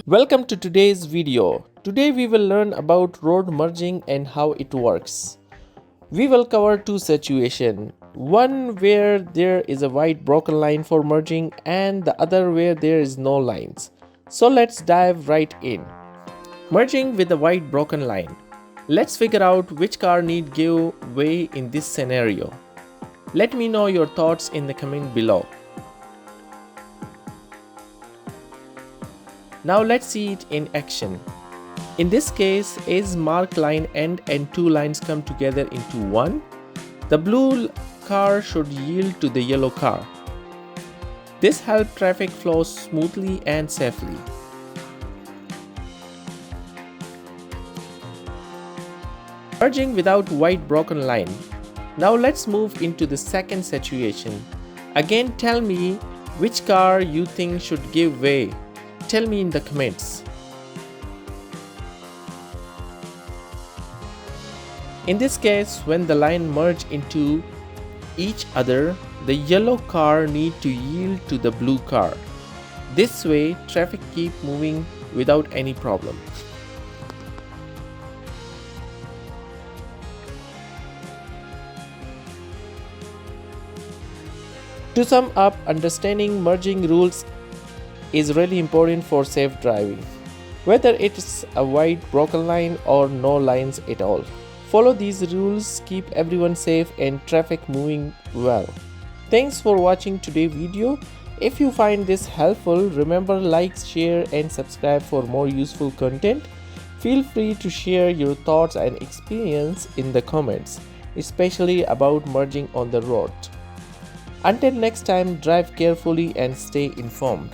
Welcome to today's video. Today we will learn about road merging and how it works. We will cover two situations. One where there is a white broken line for merging and the other where there is no lines. So let's dive right in. Merging with a white broken line. Let's figure out which car need give way in this scenario. Let me know your thoughts in the comment below. Now let's see it in action. In this case, A's marked line end and two lines come together into one. The blue car should yield to the yellow car. This helps traffic flow smoothly and safely. Merging without white broken line. Now let's move into the second situation. Again, tell me which car you think should give way. Tell me in the comments. In this case, when the line merge into each other, the yellow car need to yield to the blue car. This way, traffic keep moving without any problem. To sum up, understanding merging rules is really important for safe driving, whether it's a white broken line or no lines at all. Follow these rules, keep everyone safe and traffic moving well. Thanks for watching today's video. If you find this helpful, remember like, share and subscribe for more useful content. Feel free to share your thoughts and experience in the comments, especially about merging on the road. Until next time, drive carefully and stay informed.